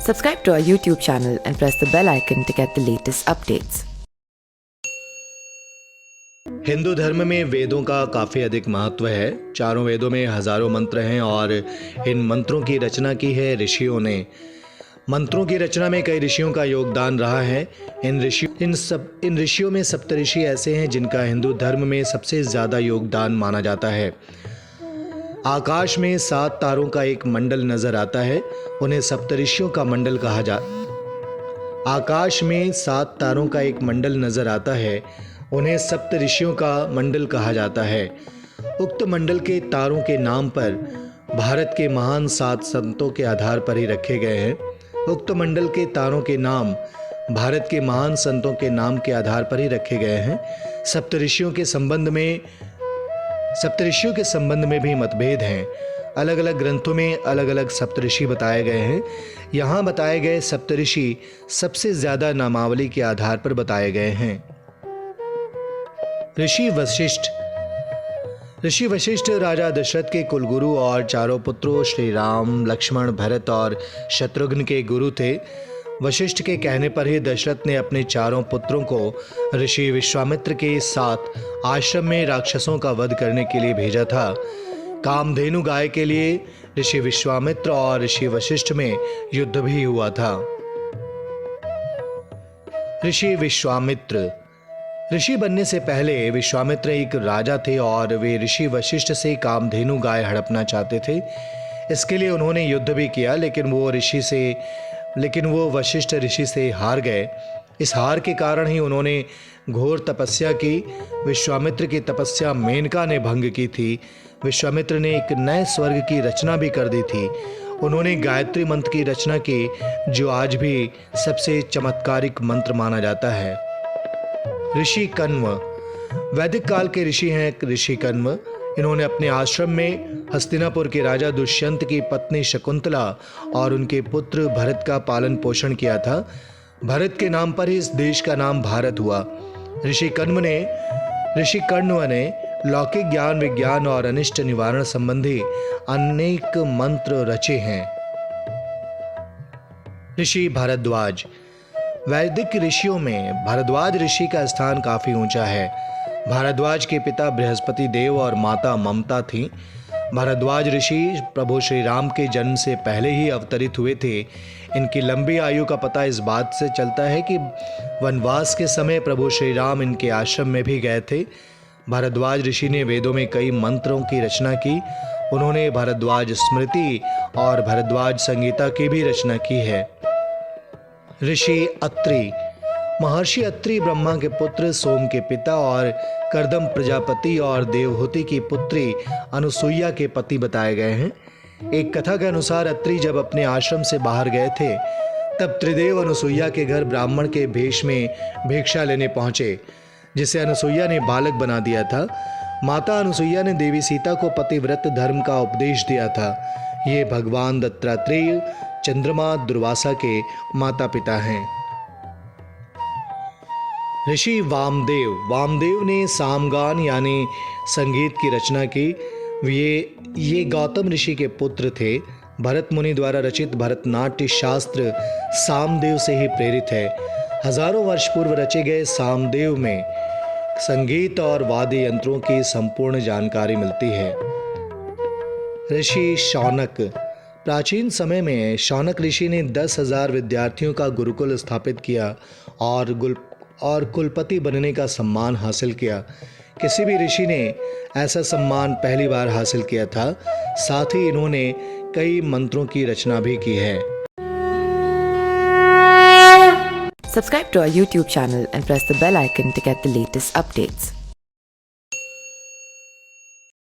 Subscribe to our YouTube channel and press the bell icon to get the latest updates. Hindu धर्म में वेदों का काफ़ी अधिक महत्व है। चारों वेदों में हजारों मंत्र हैं और इन मंत्रों की रचना की है ऋषियों ने। मंत्रों की रचना में कई ऋषियों का योगदान रहा है। इन ऋषियों में सप्तऋषि ऐसे हैं जिनका हिंदू धर्म में सबसे ज़्यादा योगदान माना जाता है। आकाश में 7 तारों का एक मंडल नजर आता है, उन्हें सप्तऋषियों का मंडल कहा आकाश में 7 तारों का एक मंडल नजर आता है, उन्हें सप्तऋषियों का मंडल कहा जाता है। उक्त मंडल के तारों के नाम पर भारत के महान 7 संतों के आधार पर ही रखे गए हैं। उक्त मंडल के तारों के नाम भारत के महान संतों के नाम के आधार पर ही रखे गए हैं। सप्तऋषियों के संबंध में भी मतभेद हैं। अलग अलग ग्रंथों में अलग अलग सप्तऋषि बताए गए हैं। यहाँ बताए गए सप्तऋषि सबसे ज्यादा नामावली के आधार पर बताए गए हैं। ऋषि वशिष्ठ राजा दशरथ के कुलगुरु और चारों पुत्रों श्री राम, लक्ष्मण, भरत और शत्रुघ्न के गुरु थे। वशिष्ठ के कहने पर ही दशरथ ने अपने चारों पुत्रों को ऋषि विश्वामित्र के साथ आश्रम में राक्षसों का वध करने के लिए भेजा था। कामधेनु गाय के लिए ऋषि विश्वामित्र और ऋषि वशिष्ठ में युद्ध भी हुआ था। ऋषि बनने से पहले विश्वामित्र एक राजा थे और वे ऋषि वशिष्ठ से कामधेनु गाय हड़पना चाहते थे। इसके लिए उन्होंने युद्ध भी किया, लेकिन वो वशिष्ठ ऋषि से हार गए। इस हार के कारण ही उन्होंने घोर तपस्या की। विश्वामित्र की तपस्या मेनका ने भंग की थी। विश्वामित्र ने एक नए स्वर्ग की रचना भी कर दी थी। उन्होंने गायत्री मंत्र की रचना की, जो आज भी सबसे चमत्कारिक मंत्र माना जाता है। ऋषि कण्व वैदिक काल के ऋषि हैं। ऋषि कण्व इन्होंने अपने आश्रम में हस्तिनापुर के राजा दुष्यंत की पत्नी शकुंतला और उनके पुत्र भरत का पालन पोषण किया था। भरत के नाम पर ही इस देश का नाम भारत हुआ। ऋषि कण्व ने लौकिक ज्ञान, विज्ञान और अनिष्ट निवारण संबंधी अनेक मंत्र रचे हैं। ऋषि भारद्वाज वैदिक ऋषियों में भारद्वाज ऋषि का स्थान काफी ऊंचा है। भारद्वाज के पिता बृहस्पति देव और माता ममता थी। भारद्वाज ऋषि प्रभु श्री राम के जन्म से पहले ही अवतरित हुए थे। इनकी लंबी आयु का पता इस बात से चलता है कि वनवास के समय प्रभु श्री राम इनके आश्रम में भी गए थे। भारद्वाज ऋषि ने वेदों में कई मंत्रों की रचना की। उन्होंने भारद्वाज स्मृति और भारद्वाज संगीता की भी रचना की है। ऋषि अत्रि महर्षि अत्रि ब्रह्मा के पुत्र, सोम के पिता और कर्दम प्रजापति और देवहूति की पुत्री अनुसुईया के पति बताए गए हैं। एक कथा के अनुसार अत्रि जब अपने आश्रम से बाहर गए थे, तब त्रिदेव अनुसुईया के घर ब्राह्मण के भेष में भिक्षा लेने पहुंचे, जिसे अनुसुईया ने बालक बना दिया था। माता अनुसुईया ने देवी सीता को पतिव्रत धर्म का उपदेश दिया था। ये भगवान दत्तात्रेय, चंद्रमा, दुर्वासा के माता पिता हैं। ऋषि वामदेव ने सामगान यानी संगीत की रचना की। ये गौतम ऋषि के पुत्र थे। भरत मुनि द्वारा रचित भरतनाट्य शास्त्र सामदेव से ही प्रेरित है। हजारों वर्ष पूर्व रचे गए सामदेव में संगीत और वाद्य यंत्रों की संपूर्ण जानकारी मिलती है। ऋषि शौनक प्राचीन समय में शौनक ऋषि ने 10,000 विद्यार्थियों का गुरुकुल स्थापित किया और कुलपति बनने का सम्मान हासिल किया। किसी भी ऋषि ने ऐसा सम्मान पहली बार हासिल किया था। साथ ही इन्होंने कई मंत्रों की रचना भी की है। Subscribe to our YouTube channel and press the bell icon to get the latest updates.